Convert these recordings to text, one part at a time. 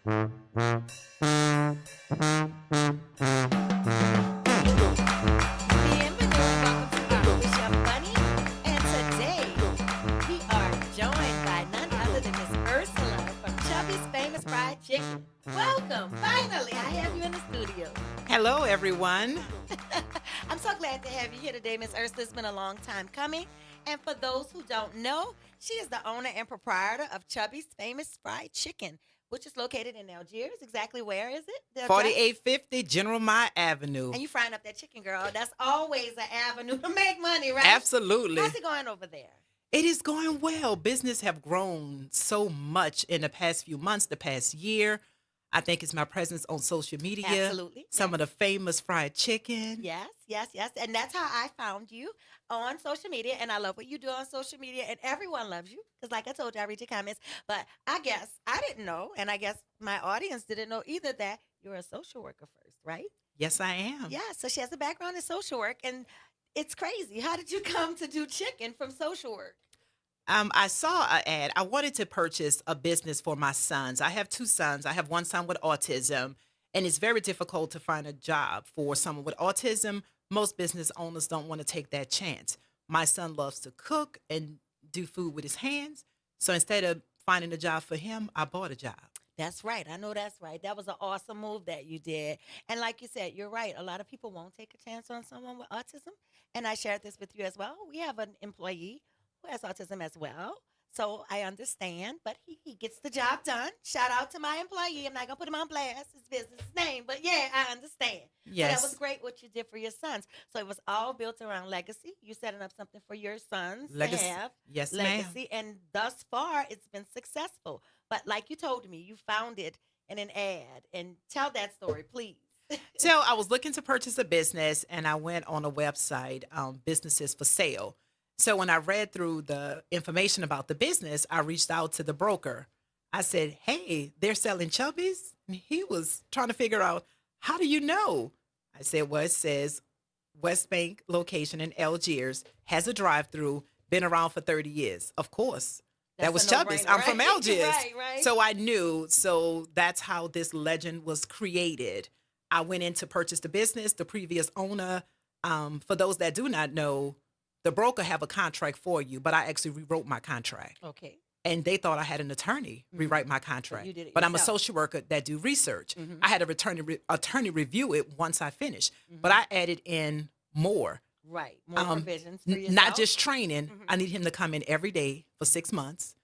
Bienvenue, welcome to Roux with Chef Bunny. And today we are joined by none other than Miss Ursula from Chubby's Famous Fried Chicken. Welcome! Finally, I have you in the studio. Hello, everyone. I'm so glad to have you here today, Miss Ursula. It's been a long time coming. And for those who don't know, she is the owner and proprietor of Chubby's Famous Fried Chicken, which is located in Algiers. Exactly where is it? The address? 4850 General Mine Avenue. And you frying up that chicken, girl. That's always an avenue to make money, right? Absolutely. How's it going over there? It is going well. Business have grown so much in the past few months, the past year. I think it's my presence on social media. Absolutely. Some of the famous fried chicken. Yes, yes, yes. And that's how I found you on social media. And I love what you do on social media. And everyone loves you. Because like I told you, I read your comments. But I guess I didn't know, and I guess my audience didn't know either, that you're a social worker first, right? Yes, I am. Yeah, so she has a background in social work. And it's crazy. How did you come to do chicken from social work? I saw an ad. I wanted to purchase a business for my sons. I have two sons. I have one son with autism, and it's very difficult to find a job for someone with autism. Most business owners don't want to take that chance. My son loves to cook and do food with his hands. So instead of finding a job for him, I bought a job. That's right. I know that's right. That was an awesome move that you did. And like you said, you're right. A lot of people won't take a chance on someone with autism. And I shared this with you as well. We have an employee who has autism as well. So I understand, but he gets the job done. Shout out to my employee. I'm not going to put him on blast, his business name, but yeah, I understand. Yes. So that was great what you did for your sons. So it was all built around legacy. You setting up something for your sons Legacy. to have. Yes, ma'am. Legacy. And thus far, it's been successful. But like you told me, you found it in an ad. And tell that story, please. So I was looking to purchase a business, and I went on a website, businesses for sale. So when I read through the information about the business, I reached out to the broker. I said, "Hey, they're selling Chubbies?" And he was trying to figure out, "How do you know?" I said, "Well, it says West Bank location in Algiers, has a drive-through, been around for 30 years." Of course. That was That's a Chubbies. no-brainer, I'm from right? Algiers. Right. So I knew. So that's how this legend was created. I went in to purchase the business, the previous owner. For those that do not know, the broker have a contract for you, but I actually rewrote my contract. Okay. And they thought I had an attorney rewrite my contract. you did it But I'm a yourself. social worker that do research. Mhm. I had a attorney review it once I finished. Mhm. But I added in more. Right. More provisions for Not yourself. just training. Mhm. I need him to come in every day for 6 months,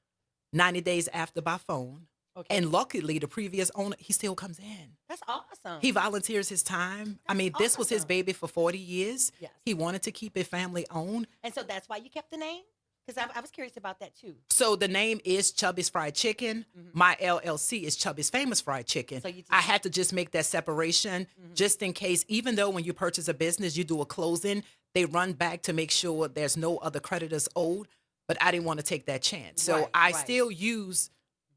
90 days after by phone. Okay. And luckily, the previous owner, he still comes in. That's awesome. He volunteers his time. I mean, this was his awesome. baby for 40 years. Yes. He wanted to keep it family owned. And so that's why you kept the name? Because I was curious about that too. So the name is Chubby's Fried Chicken. My LLC is Chubby's Famous Fried Chicken. So you just- I had to just make that separation just in case, even though when you purchase a business, you do a closing, they run back to make sure there's no other creditors owed. But I didn't want to take that chance. So Right, I right. still use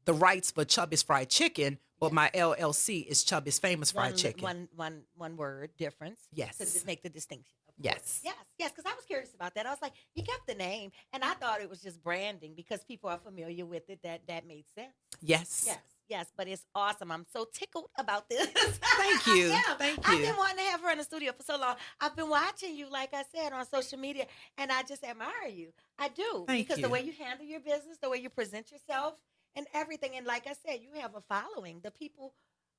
the rights for Chubby's Fried Chicken, but my LLC is Chubby's Famous Fried Chicken. One word difference. Yes. To make the distinction. Of Yes. course. Yes. Because I was curious about that. I was like, you kept the name, and I thought it was just branding because people are familiar with it. That made sense. Yes. Yes. But it's awesome. I'm so tickled about this. Thank you. I am. Thank I've you. been wanting to have her in the studio for so long. I've been watching you, like I said, on social media, and I just admire you. I do. Thank because you. the way you handle your business, the way you present yourself, and everything. And like I said, you have a following. The people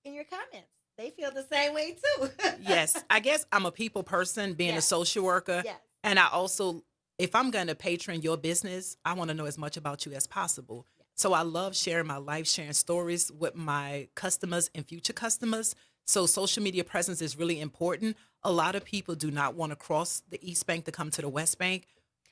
in your comments, they feel the same way too. Yes. I guess I'm a people person, being a Yes. social worker. Yes. And I also, if I'm going to patron your business, I want to know as much about you as possible. So I love sharing my life, sharing stories with my customers and future customers. So social media presence is really important. A lot of people do not want to cross the East Bank to come to the West Bank.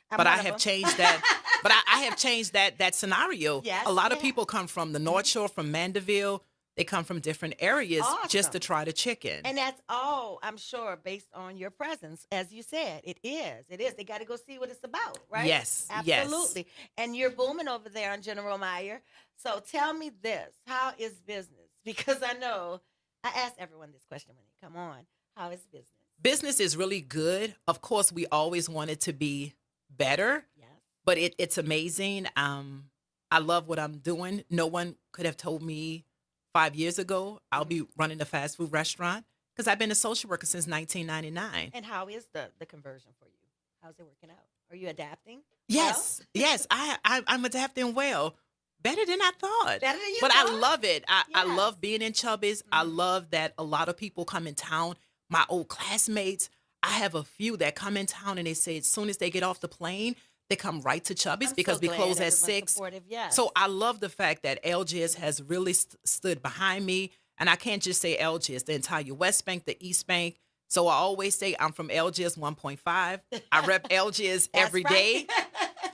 I'm But I one of have them. changed that. But I have changed that scenario. Yes, A lot of yeah. people come from the North Shore, from Mandeville. They come from different areas just Awesome. to try the chicken. And that's all, I'm sure, based on your presence. As you said, it is. It is. They got to go see what it's about, right? Yes, yes. Absolutely. And you're booming over there on General Meyer. So tell me this. How is business? Because I know I ask everyone this question when they come on. How is business? Business is really good. Of course, we always want it to be better, Yes. but it's amazing. I love what I'm doing. No one could have told me 5 years ago, I'll be running a fast food restaurant because I've been a social worker since 1999. And how is the conversion for you? How's it working out? Are you adapting? Well, Yes, yes, I'm adapting well, better than I thought. better than you But I thought. love it. I Yes. love being in Chubby's. I love that a lot of people come in town. My old classmates, I have a few that come in town and they say as soon as they get off the plane, they come right to Chubby's I'm because so we glad close at everyone's 6. supportive. Yes. So I love the fact that LGS has really stood behind me. And I can't just say LGS, the entire West Bank, the East Bank. So I always say I'm from LGS 1.5. I rep LGS That's every right. day.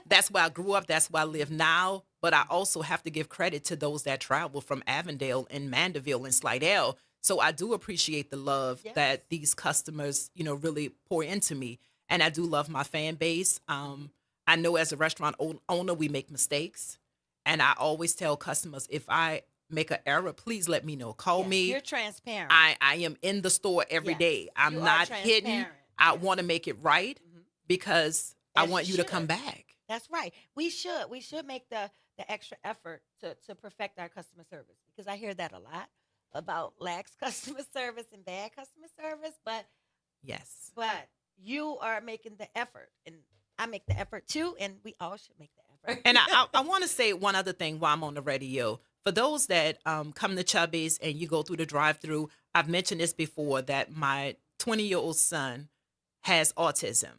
That's where I grew up. That's where I live now. But I also have to give credit to those that travel from Avondale and Mandeville and Slidell. So I do appreciate the love Yes. that these customers, really pour into me. And I do love my fan base. I know as a restaurant owner, we make mistakes. And I always tell customers, if I make an error, please let me know. Call Yes, me. You're transparent. I am in the store every Yes, day. I'm you are not hidden. transparent. I Yes. want to make it right Mhm. because I As want you you to come should. back. That's right. We should make the extra effort to perfect our customer service, because I hear that a lot about lax customer service and bad customer service, Yes. but you are making the effort, and I make the effort too, and we all should make the effort. And I want to say one other thing while I'm on the radio. For those that come to Chubby's and you go through the drive-through, I've mentioned this before that my 20-year-old son has autism.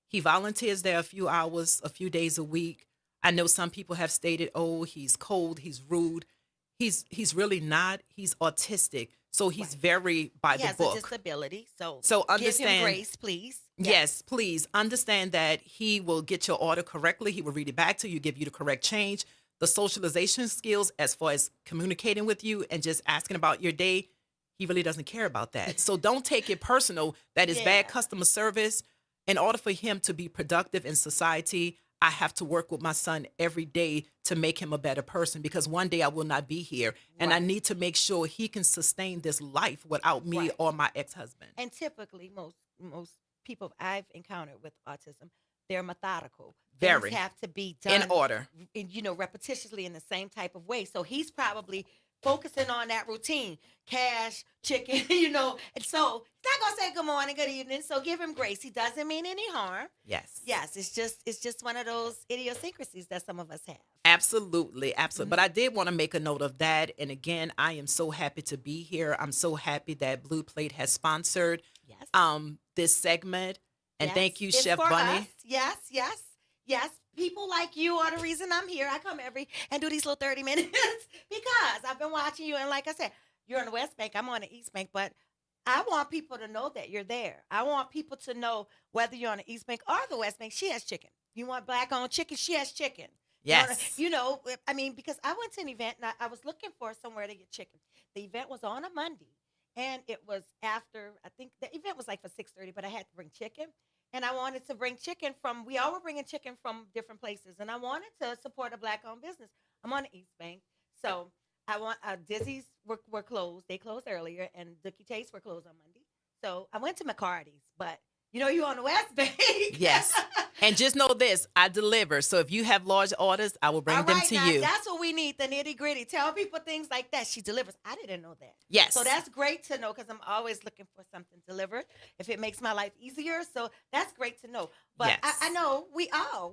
He volunteers there a few hours, a few days a week. I know some people have stated, "Oh, he's cold, he's rude." He's really not. He's autistic, so he's Right. very by He the has a book. disability, so So give him understand. grace, please. Yes, please understand that he will get your order correctly. He will read it back to you, give you the correct change. The socialization skills, as far as communicating with you and just asking about your day, he really doesn't care about that. So don't take it personal that is bad Yeah. customer service. In order for him to be productive in society, I have to work with my son every day to make him a better person because one day I will not be here. And I Right. need to make sure he can sustain this life without me Right. or my ex-husband. And typically, most people I've encountered with autism, they're methodical. Very. Things have to be In done, order. repetitiously in the same type of way. So he's probably focusing on that routine, cash, chicken, And so he's not gonna say good morning, good evening. So give him grace. He doesn't mean any harm. Yes. Yes, it's just one of those idiosyncrasies that some of us have. Absolutely, absolutely. But I did want to make a note of that. And again, I am so happy to be here. I'm so happy that Blue Plate has sponsored Yes. this segment. And Yes. thank you, It's Chef for Bunny. us. Yes. People like you are the reason I'm here. I come and do these little 30 minutes because I've been watching you. And like I said, you're on the West Bank, I'm on the East Bank, but I want people to know that you're there. I want people to know whether you're on the East Bank or the West Bank, she has chicken. You want black owned chicken, she has chicken. Yes. Because I went to an event and I was looking for somewhere to get chicken. The event was on a Monday, and it was after, I think the event was like for 6:30, but I had to bring chicken. And I wanted to bring chicken we all were bringing chicken from different places. And I wanted to support a black owned business. I'm on the East Bank. So Dizzy's were closed. They closed earlier, and Dookie Taste were closed on Monday. So I went to McCarty's, but you're on the West Bank. Yes. And just know this, I deliver. So if you have large orders, I will bring All them right, to now, you. that's what we need, the nitty gritty. Tell people things like that. She delivers. I didn't know that. Yes. So that's great to know because I'm always looking for something delivered if it makes my life easier. So that's great to know. But Yes. I know we all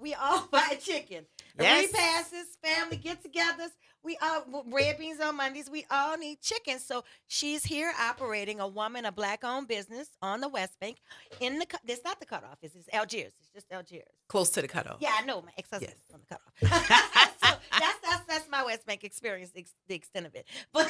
buy chicken. Yes. Repasses, family get-togethers. We all red beans on Mondays. We all need chicken. So she's here operating a black-owned business on the West Bank. It's not the cutoff. It's Algiers. It's just Algiers. Close to the cutoff. Yeah, I know. My ex-husband Yes. is on the cutoff. So that's my West Bank experience, the extent of it. But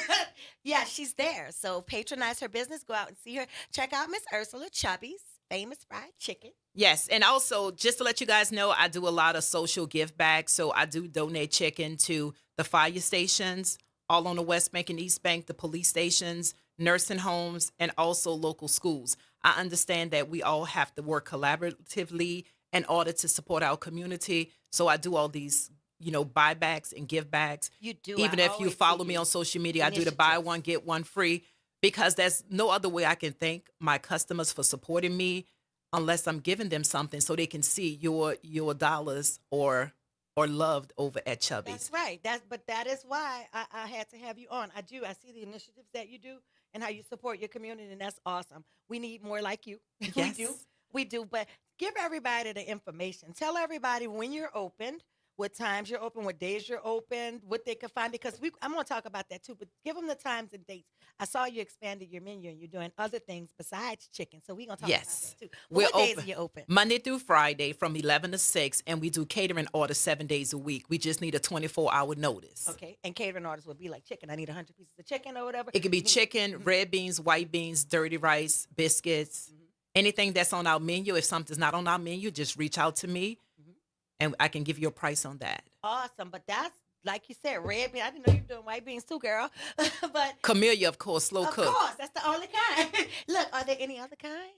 yeah, she's there. So patronize her business. Go out and see her. Check out Miss Ursula Chubby's Famous Fried Chicken. Yes, and also just to let you guys know, I do a lot of social give back. So I do donate chicken to the fire stations, all on the West Bank and East Bank, the police stations, nursing homes, and also local schools. I understand that we all have to work collaboratively in order to support our community. So I do all these, buybacks and give backs. You do. Even I if you always follow see me you. on social media, I do the buy Initiatives. one, get one free because there's no other way I can thank my customers for supporting me unless I'm giving them something so they can see your dollars or or loved over at Chubby's. That's right. But that is why I had to have you on. I do. I see the initiatives that you do and how you support your community, and that's awesome. We need more like you. We do. Yes. We do. But give everybody the information. Tell everybody when you're open, what times you're open, what days you're open, what they can find. Because I'm going to talk about that too. But give them the times and dates. I saw you expanded your menu and you're doing other things besides chicken. So we're going to talk Yes. about that too. But We're what days open are you open? Monday through Friday from 11 to 6, and we do catering orders 7 days a week. We just need a 24-hour notice. Okay. And catering orders would be like chicken. I need 100 pieces of chicken or whatever. It could be chicken, red beans, white beans, dirty rice, biscuits, anything that's on our menu. If something's not on our menu, just reach out to me Mhm. and I can give you a price on that. Awesome. But that's, like you said, red bean. I didn't know you were doing white beans too, girl. But Camellia, of course, slow of cook. course, that's the only kind. Look, are there any other kind?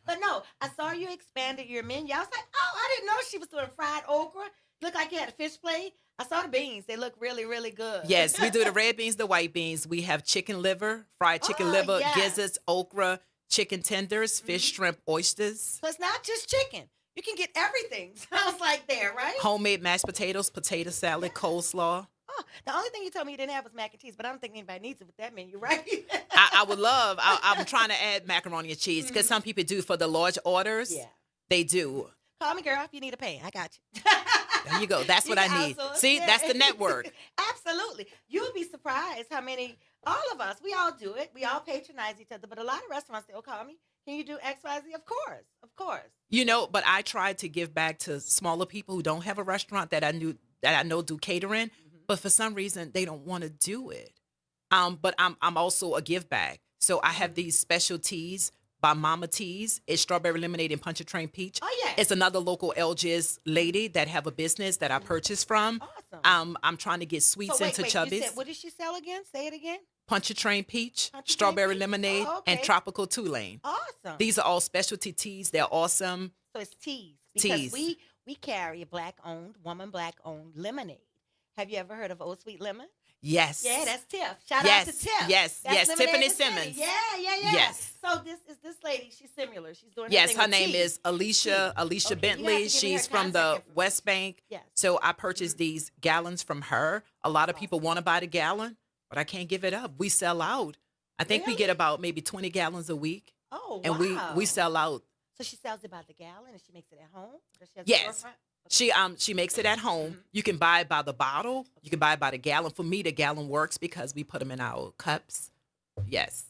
But no, I saw you expanded your menu. I was like, oh, I didn't know she was doing fried okra. Looked like you had a fish plate. I saw the beans. They look really, really good. Yes, we do the red beans, the white beans. We have chicken liver, fried chicken Oh, liver, yes. gizzards, okra, chicken tenders, fish, shrimp, oysters, So it's not just chicken. You can get everything. Sounds like there, right? homemade mashed potatoes, potato salad, coleslaw. Oh, the only thing you told me you didn't have was mac and cheese, but I don't think anybody needs it with that menu, right? I would love, I'm trying to add macaroni and cheese because some people do for the large orders. Yeah. They do. Call me, girl, if you need a pay. I got you. There you go. That's what You I can need. outsource, See, yeah. that's the network. Absolutely. You would be surprised how many, all of us, we all do it. We all patronize each other, but a lot of restaurants, they'll call me. Can you do X, Y, Z? Of course. Of course. You know, but I try to give back to smaller people who don't have a restaurant that I know do catering, but for some reason they don't want to do it. But I'm also a give back. So I have these special teas by Mama Teas. It's strawberry lemonade and punch a train peach. Oh, yeah. It's another local LGS lady that have a business that I purchased from. Awesome. I'm trying to get sweets So into you Chubby's. said, what did she sell again? Say it again. Punch a train peach, Punch a Train strawberry Peach. lemonade, Oh, and okay. tropical Tulane. Awesome. These are all specialty teas. They're awesome. So it's teas. Because Teas. we carry a black-owned, woman-black-owned lemonade. Have you ever heard of Old Sweet Lemon? Yes. Yeah, that's Tiff. Shout Yes, out to Tiff. yes, That's yes, Lemonade Tiffany with Tiffany. Simmons. Yeah. Yes. So this lady. She's similar. She's doing. Yes, thing her with name tea. is Alicia Okay, you have to Bentley. give me her She's from contact the information. West Bank. Yes. So I purchased these gallons from her. A lot of people want to buy the gallon, but I can't give it up. We sell out. I think we Really? get about maybe 20 gallons a week, Oh, and wow. we sell out. So she sells it by the gallon, and she makes it at home. Does she have a Yes. storefront? She makes it at home. You can buy it by the bottle. You can buy it by the gallon. For me, the gallon works because we put them in our cups. Yes.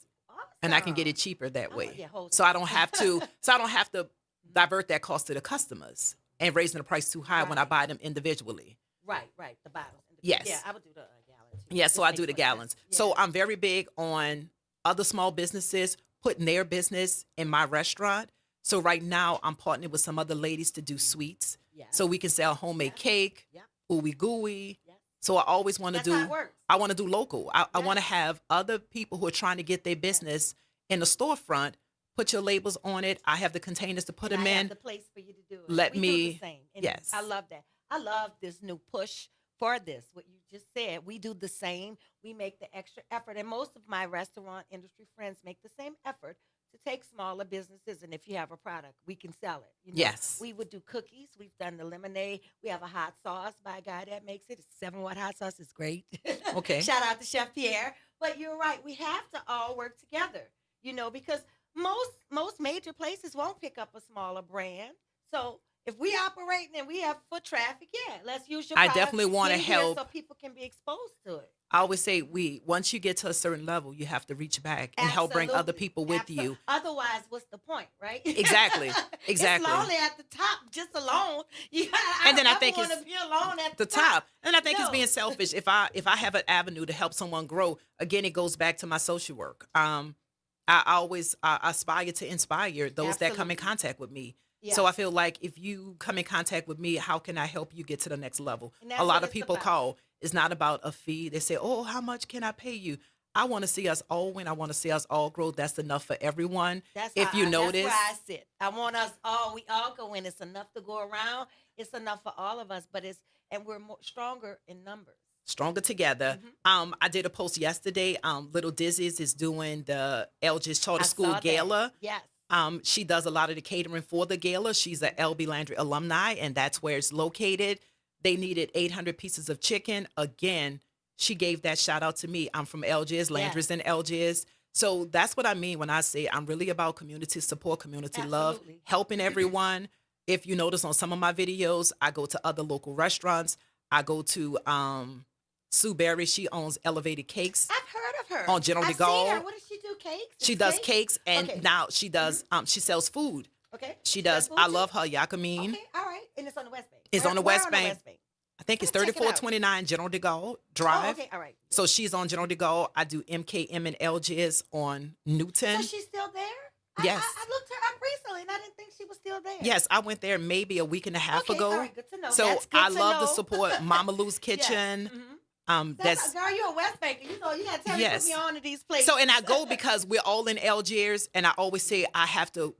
And I can get it cheaper that Oh, way. yeah, wholesale. So I don't have to divert that cost to the customers and raising the price too high when I Right. buy them individually. Right. The bottles. Yes. Yeah, I would do the gallon too. Yeah, This so I makes do the more sense. gallons. So Yeah. I'm very big on other small businesses putting their business in my restaurant. So right now I'm partnering with some other ladies to do sweets. Yeah. So we can sell homemade cake, Yeah. ooey gooey. Yeah. So I always want to That's how do it works. I want to do local. I want to Yes. have other people who are trying to get their business in the storefront. Put your labels on it. I have the containers to put And them I have in. the place for you to do it. Let we do me- the same. And yes. I love that. I love this new push for this. What you just said. We do the same. We make the extra effort, and most of my restaurant industry friends make the same effort to take smaller businesses. And if you have a product, we can sell it. You know, Yes. we would do cookies. We've done the lemonade. We have a hot sauce by a guy that makes it. It's 7-Watt hot sauce. It's great. Okay. Shout out to Chef Pierre. But you're right. We have to all work together. You know, because most major places won't pick up a smaller brand. So if we operate and we have foot traffic, yeah, let's use your I product definitely wanna in here help. so people can be exposed to it. I always say once you get to a certain level, you have to reach back and help bring other Absolutely. people with Absolutely. you. Otherwise, what's the point, right? Exactly. Exactly. It's lonely at the top, just alone. And then I think want it's to be alone at The top. And I think it's No. being selfish. If I have an avenue to help someone grow, again, it goes back to my social work. I always aspire to inspire those that come in Absolutely. contact with me. Yeah. So I feel like if you come in contact with me, how can I help you get to the next level? And that's A lot what of it's people about. call. It's not about a fee. They say, "Oh, how much can I pay you?" I want to see us all win. I want to see us all grow. That's enough for everyone. If you notice, that's where I sit. I want us all. We all go in. It's enough to go around. It's enough for all of us. But we're more stronger in numbers. stronger together. Mm-hmm. I did a post yesterday. Little Dizzy's is doing the Elgis Charter I School saw that. Gala. Yes. She does a lot of the catering for the gala. She's a LB Landry alumni, and that's where it's located. They needed 800 pieces of chicken. Again, she gave that shout out to me. I'm from Algiers, Landry's in Algiers. So that's what I mean when I say I'm really about community support, community love, Absolutely. helping everyone. If you notice on some of my videos, I go to other local restaurants. I go to Sue Berry. She owns Elevated Cakes I've heard of her. on General de I've seen her. Gaulle. What does she do? Cakes? She It's does cakes, and Okay. now she does she sells food. Okay. She does does. food I too? love her yakameen. Okay. All right. And it's on the West Bank. It's on the Where West Bank. I think it's Let me check it out. 3429 General de Gaulle Oh, Drive. okay. All right. So she's on General de Gaulle. I do MKM and LGS on Newton. So she's still there? Yes. I looked her up recently and I didn't think she was still there. Yes, I went there maybe a week and a half Okay, ago. all right, good to know. So That's good I to love to know. support Mama Lou's Yes. Kitchen. Mhm. That's Girl, you're a West Banker. You know, you got to tell me Yes. put me on to these places. so, and I go because we're all in Algiers, and I always say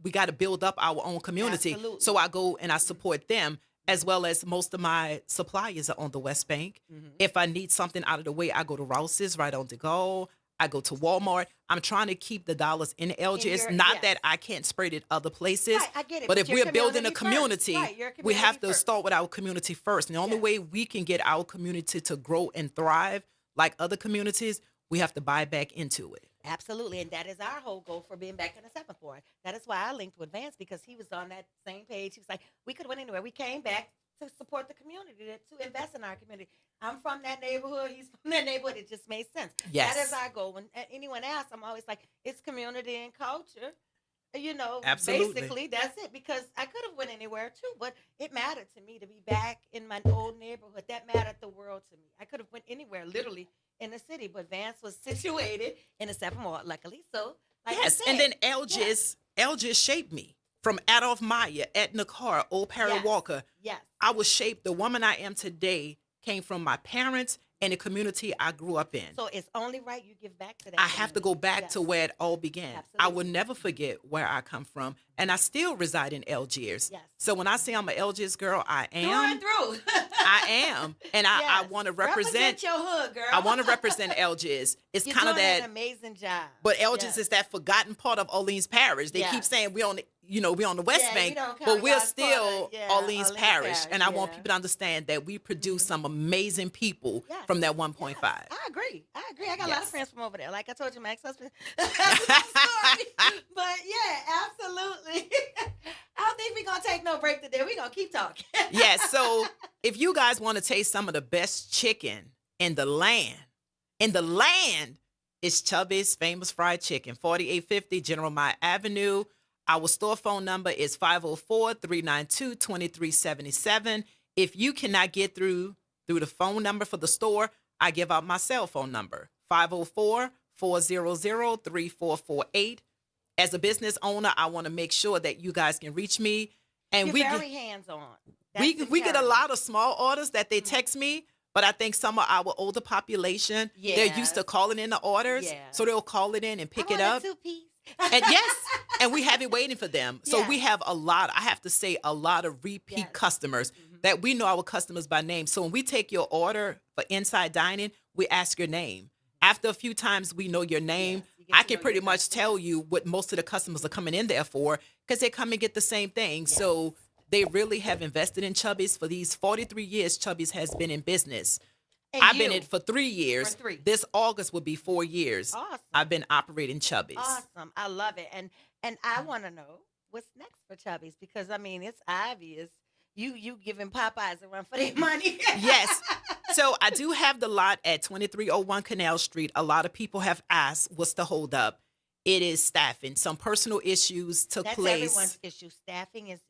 we got to build up our own community. Absolutely. So I go and I support them, as well as most of my suppliers are on the West Bank. If I need something out of the way, I go to Roux's right on the go. I go to Walmart. I'm trying to keep the dollars in Algiers. your- Not yes. that I can't spread it other places. Right, I get it, But but if your we're building a community community, first. Right, your we have community to first. start with our community first. And the only Yes. way we can get our community to grow and thrive like other communities, we have to buy back into it. Absolutely, and that is our whole goal for being back in the 7th Ward. That is why I linked with Vance, because he was on that same page. He was like, we could have went anywhere. We came back to support the community, to invest in our community. I'm from that neighborhood. He's from that neighborhood. It just made sense. Yes. That is our goal. When anyone asks, I'm always like, it's community and culture. You know, Absolutely. basically, that's it. Because I could have went anywhere too, but it mattered to me to be back in my old neighborhood. That mattered the world to me. I could have went anywhere, literally, in the city, but Vance was situated in the 7th Ward, luckily. So, like Yes, I and said, then Algiers shaped me. From Adolph Meyer, Edna Carr, Old Perry Yes. Walker. yes. I was shaped. The woman I am today came from my parents and the community I grew up in. So it's only right you give back to that. I have to go community. back Yes. to where it all began. I Absolutely. will never forget where I come from, and I still reside in Algiers. Yes. So when I say I'm an Algiers girl, I Through and am. through. I am, and I Yes. want to represent. your hood, girl. I want to represent Algiers. It's You're kind of doing that. an amazing job. But Algiers Yes. is that forgotten part of Orleans Parish. They Yes. keep saying we on we on the West Yeah, we Bank, don't count but we're y'all as part still of- yeah, Orleans Orleans Parish. Parish, And I want yeah. people to understand that we produce some amazing people Yes. from that 1.5. Yes, I agree. I got a lot of Yes. friends from over there. Like I told you, my ex-husband. That's another story. But yeah, absolutely. I don't think we're gonna take no break today. We're gonna keep talking. Yes. So if you guys want to taste some of the best chicken in the land, it's Chubby's Famous Fried Chicken, 4850 General Mott Avenue. Our store phone number is 504-392-2377. If you cannot get through the phone number for the store, I give out my cell phone number, 504-400-3448. As a business owner, I want to make sure that you guys can reach me. And You're we very hands-on. we That's we get a imperative. lot of small orders that they text me, but I think some of our older population, they're used to Yes. calling in the orders, Yes. so they'll call it in and pick I it want a up. 2-piece. And yes, and we have it waiting for them. So we Yeah. have a lot, I have to say, a lot of repeat Yes. customers that we know our customers by name. So when we take your order for inside dining, we ask your name. After a few times we know your name, Yes, you get I to can know pretty your much customer. tell you what most of the customers are coming in there for because they come and get the same thing. So they really have invested in Chubby's for these 43 years. Chubby's has been in business. And I've been you. in it for 3 years. For 3. This August will be 4 years. Awesome. I've been operating Chubby's. Awesome. I love it. And I want to know what's next for Chubby's, because I mean it's obvious you giving Popeyes a run for their money. Yes. So I do have the lot at 2301 Canal Street. A lot of people have asked what's the holdup. It is staffing. Some personal issues took That's place. everyone's issue. Staffing is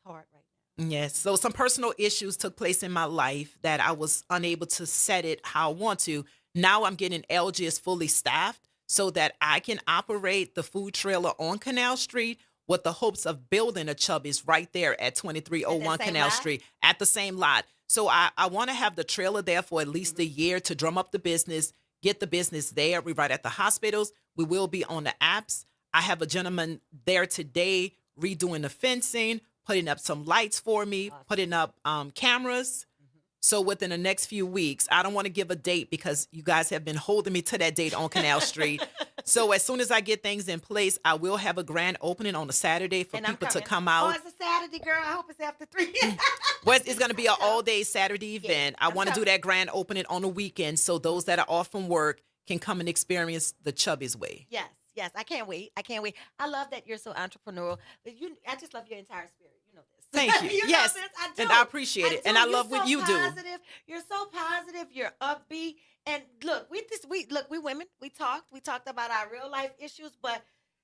hard right now. Yes. So some personal issues took place in my life that I was unable to set it how I want to. Now I'm getting LGS fully staffed so that I can operate the food trailer on Canal Street with the hopes of building a Chubby's right there at 2301 same Canal lot? Street at the same lot. So I want to have the trailer there for at least a year to drum up the business, get the business there. We're right at the hospitals. We will be on the apps. I have a gentleman there today redoing the fencing, putting up some lights for me, Awesome. putting up cameras. So within the next few weeks, I don't want to give a date because you guys have been holding me to that date on Canal Street. So as soon as I get things in place, I will have a grand opening on a Saturday for And I'm people to coming. come Oh, out. it's a Saturday, girl. I hope it's after 3. Well, it's going to be an all-day Saturday event. I I'm want to do coming. that grand opening on the weekend so those that are off from work can come and experience the Chubby's way. Yes, yes. I can't wait. I can't wait. I love that you're so entrepreneurial. I just love your entire spirit. You know this. Thank you. You yes, know this. I do. and I appreciate it, and do. I You're love what so you do. positive. You're so positive. You're upbeat. And look, we women, we talked about our real life issues, but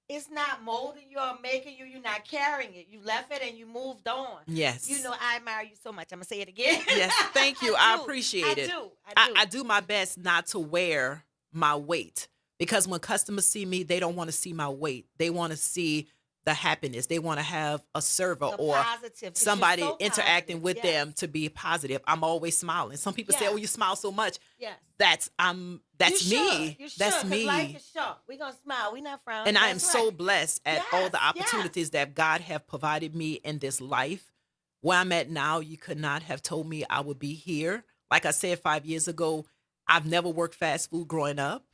it's not molding you or making you. You're not carrying it. You left it and you moved on. Yes. You know, I admire you so much. I'm gonna say it again. Yes, thank you. I appreciate it. I do. I do my best not to wear my weight because when customers see me, they don't want to see my weight. They want to see the happiness. They want to have a server The or positive, 'cause somebody you're so interacting positive. with Yes. them to be positive. I'm always smiling. Some people say, Yes. "Oh, you smile so much." Yes. That's You me. should. You should, That's 'cause me. life is short. We're gonna smile. We're not frowning. And I am That's so right. blessed at all the Yes, yes. opportunities that God have provided me in this life. Where I'm at now, you could not have told me I would be here. Like I said 5 years ago, I've never worked fast food growing up.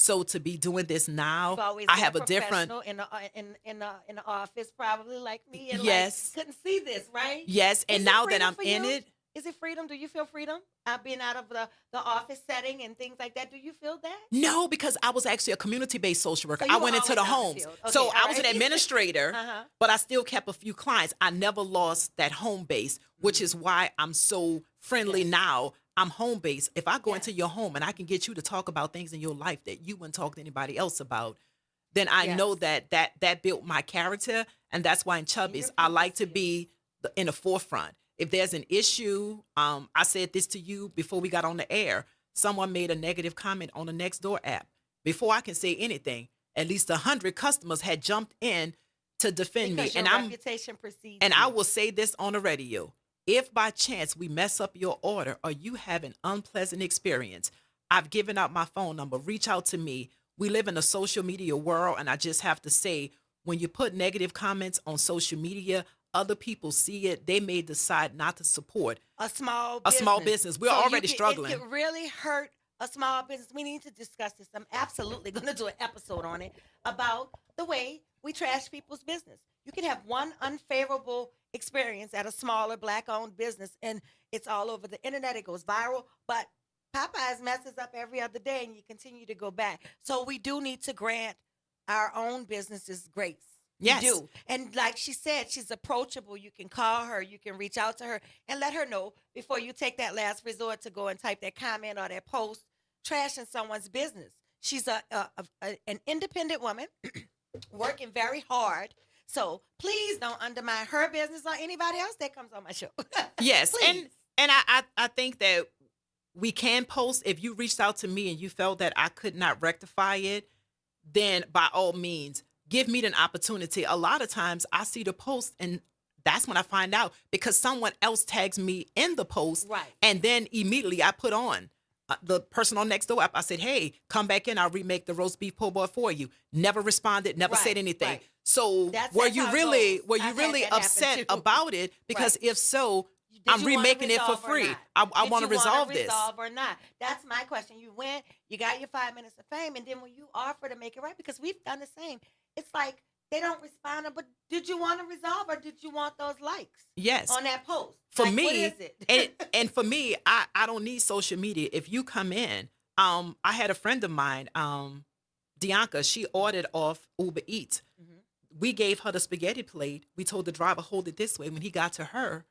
So to be doing this now, You've always I been have a different professional in the office, probably like me, and Yes. like couldn't see this, right? yes. And Is it now that freedom I'm for in you? it, Is it freedom? Do you feel freedom being out of the office setting and things like that? Do you feel that? no, because I was actually a community-based social worker. So you I were went into the always out in the homes. field. Okay, So all I was an right. administrator, Uh-huh. but I still kept a few clients. I never lost that home base, which is why I'm so friendly Yes. now. I'm home based. If I go Yes. into your home and I can get you to talk about things in your life that you wouldn't talk to anybody else about, then I know Yes. that built my character, and that's why in Chubby's I people like to skills. be in the forefront. If there's an issue, I said this to you before we got on the air. Someone made a negative comment on the Nextdoor app. Before I can say anything, at least 100 customers had jumped in to defend Because me, your reputation precedes and you. I will say this on the radio. If by chance we mess up your order or you have an unpleasant experience, I've given out my phone number. Reach out to me. We live in a social media world, and I just have to say, when you put negative comments on social media, other people see it. They may decide not to support a small a small business. We're So you already could- struggling. It could really hurt a small business. We need to discuss this. I'm absolutely going to do an episode on it about the way we trash people's business. You can have one unfavorable experience at a smaller black-owned business, and it's all over the internet. It goes viral, but Popeyes messes up every other day, and you continue to go back. So we do need to grant our own businesses grace. Yes. We do. And like she said, she's approachable. You can call her, you can reach out to her and let her know before you take that last resort to go and type that comment or that post trashing someone's business. She's an independent woman working very hard. So please don't undermine her business or anybody else that comes on my show. Yes, Please. and I think that we can post. If you reached out to me and you felt that I could not rectify it, then by all means, give me an opportunity. A lot of times I see the post and that's when I find out because someone else tags me in the post. Right. And then immediately I put on the person on Nextdoor app. I said, hey, come back in. I'll remake the roast beef po' boy for you. Never responded, never said Right, anything. right. So That's were how you it really goes. were you I've had really that happen upset too. about it? Because Right. if so, Did I'm you wanna remaking it for resolve or free. not? I Did want to you wanna resolve this. resolve or not? That's my question. You went, you got your 5 minutes of fame, and then when you offer to make it right, because we've done the same, it's like they don't respond. But did you want to resolve, or did you want those likes Yes. on that post? For Like, me, what is it? and for me, I don't need social media. If you come in, I had a friend of mine, Dianca, she ordered off Uber Eats. Mhm. We gave her the spaghetti plate. We told the driver, hold it this way. When he got to her,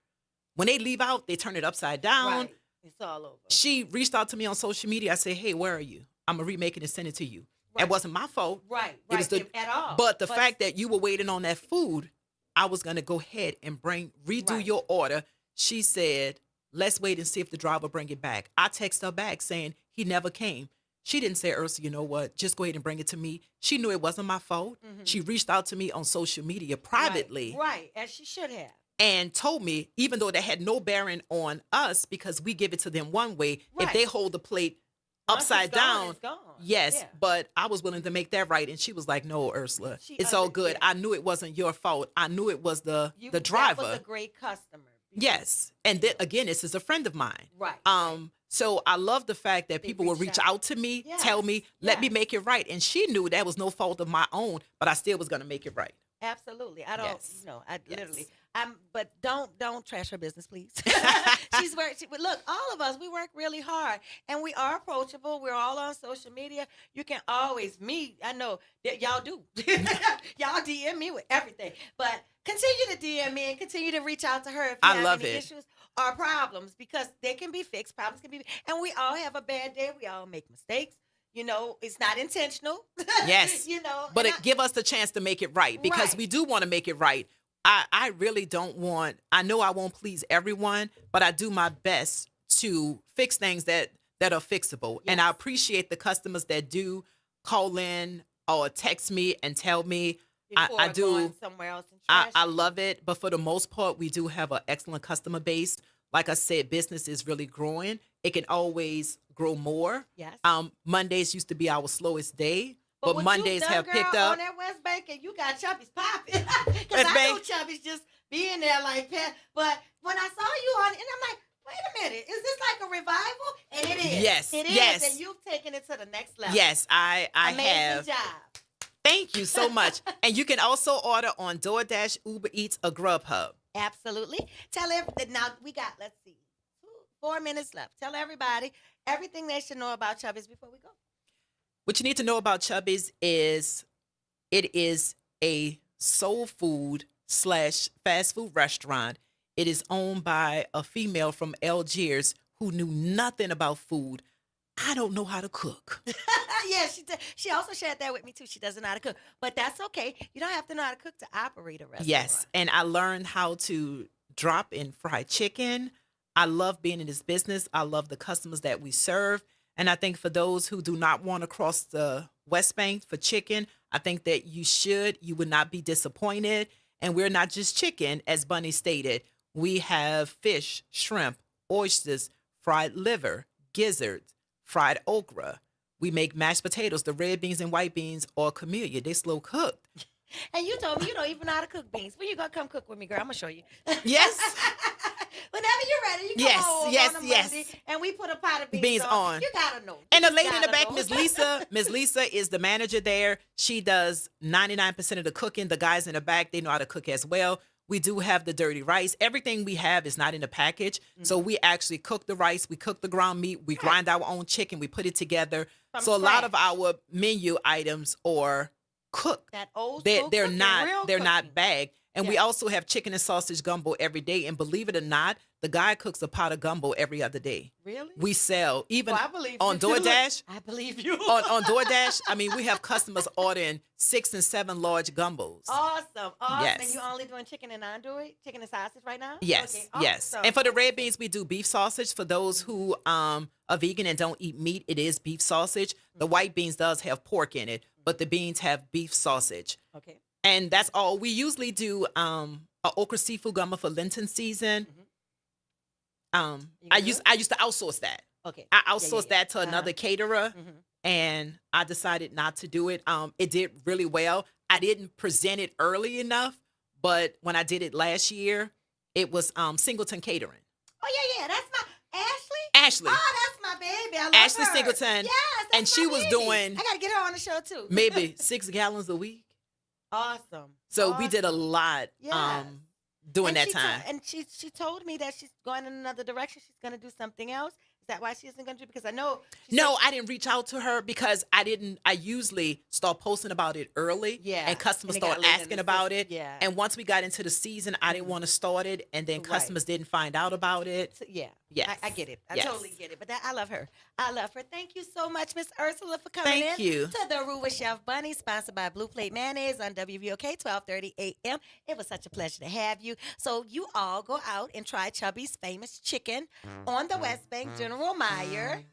when they leave out, they turn it upside down. Right. It's all over. She reached out to me on social media. I said, hey, where are you? I'm going to remake it and send it to you. Right. It wasn't my fault. Right. It was at all. But the fact that you were waiting on that food, I was going to go ahead and redo Right. your order. She said, let's wait and see if the driver bring it back. I text her back saying he never came. She didn't say, Ursa, you know what? Just go ahead and bring it to me. She knew it wasn't my fault. Mhm. She reached out to me on social media privately Right, as she should have. and told me, even though that had no bearing on us because we give it to them one way, if Right. they hold the plate Once upside it's gone, down, it's gone. yes, Yeah. but I was willing to make that right. And she was like, no, Ursula, She it's all good. yeah. I knew it wasn't your fault. I knew it was the That driver. was a great customer. Yes. And then again, this is a friend of mine. Right. So I love the fact that They people will reach reach out to me, tell Yes. me, let me Yes. make it right. And she knew that was no fault of my own, but I still was going to make it right. Absolutely. I don't, Yes. I Yes. literally, but don't trash her business, please. But look, all of us, we work really hard and we are approachable. We're all on social media. You can always meet. I know that y'all do. Y'all DM me with everything, but continue to DM me and continue to reach out to her if you I have love any it. issues or problems because they can be fixed. Problems can be, and we all have a bad day. We all make mistakes. It's not intentional. Yes. But and give us the chance to make it right because Right. we do want to make it right. I really don't want, I know I won't please everyone, but I do my best to fix things that are fixable. And I Yes. appreciate the customers that do call in or text me and tell me. I before do. going somewhere else and I trashing love it. But for the most part, we do have an excellent customer base. Like I said, business is really growing. It can always grow more. Yes. Mondays used to be our slowest day, but what Mondays you've done, have girl, picked up. on that West Bank, and you got Chubby's popping. Because West I Bank. know Chubby's just being there like that. But when I saw you on, and I'm like, wait a minute, is this like a revival? And it is. Yes, It is. yes. And you've taken it to the next level. Yes, I Amazing have. job. Thank you so much. And you can also order on DoorDash, Uber Eats, or Grubhub. Absolutely. Tell everybody. Now, we got, let's see, 4 minutes left. Tell everybody everything they should know about Chubby's before we go. What you need to know about Chubby's is it is a soul food / fast food restaurant. It is owned by a female from Algiers who knew nothing about food. I don't know how to cook. Yeah, she also shared that with me too. She doesn't know how to cook, but that's okay. You don't have to know how to cook to operate a restaurant. Yes, and I learned how to drop in fried chicken. I love being in this business. I love the customers that we serve. And I think for those who do not want to cross the West Bank for chicken, I think that you should. You would not be disappointed. And we're not just chicken, as Bunny stated. We have fish, shrimp, oysters, fried liver, gizzards, fried okra. We make mashed potatoes, the red beans and white beans, or camellia. They slow cooked. And you told me you don't even know how to cook beans. When you gonna come cook with me, girl? I'm gonna show you. Yes. Whenever you're ready, you come Yes, over yes, on a yes. Monday, and we put a pot of Beans on. You gotta know. And the You lady in the gotta back, know. Miss Lisa is the manager there. She does 99% of the cooking. The guys in the back, they know how to cook as well. We do have the dirty rice. Everything we have is not in the package. So we actually cook the rice, we cook the ground meat, we grind our own chicken, we put it together. From So a lot of scratch. our menu items are cooked. That old They're school they're cooking, not real they're not cooking. bagged. And we Yeah. also have chicken and sausage gumbo every day. And believe it or not, the guy cooks a pot of gumbo every other day. Really? We sell even Well, I believe on you too. DoorDash. I believe you. on DoorDash, I mean, we have customers ordering 6 and 7 large gumbos. Awesome. Yes. And you only doing chicken and andouille, chicken and sausage right now? Yes, Okay, yes. awesome. And for the red beans, we do beef sausage. For those who are vegan and don't eat meat, it is beef sausage. The white beans does have pork in it, but the beans have beef sausage. Okay. And that's all. We usually do a okra seafood gumbo for Lenten season. You I can do used it? I used to outsource that. Okay. I Yeah, outsourced yeah. that to another caterer. Mhm. And I decided not to do it. It did really well. I didn't present it early enough, but when I did it last year, it was Singleton Catering. Oh yeah. That's my Ashley. Ashley, Oh, that's my baby. I love Ashley her. Singleton, Yes, that's and she my was baby. doing I gotta get her on the show too. maybe 6 gallons a week. Awesome. So we did a Awesome. lot Yes. during And that she time. and she told me that she's going in another direction. She's going to do something else. Is that why she isn't going to do? Because I know. No, I didn't reach out to her because I usually start posting about it early. Yeah, And customers and it got start late in asking the about season. it. Yeah. And once we got into the season, I didn't want to start it. And then Right. customers didn't find out about it. So, yeah. Yes. I get it. I Yes. totally get it. But I love her. I love her. Thank you so much, Miss Ursula, for coming Thank in you. to the Roux with Chef Bunny, sponsored by Blue Plate Mayonnaise on WVOK 1230 AM. It was such a pleasure to have you. So you all go out and try Chubby's famous chicken on the West Bank, General Meyer,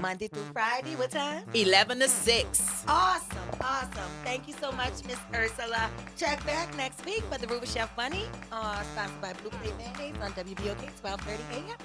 Monday through Friday. What time? 11 to 6. Awesome. Thank you so much, Miss Ursula. Check back next week for the Roux with Chef Bunny, sponsored by Blue Plate Mayonnaise on WVOK 1230 AM.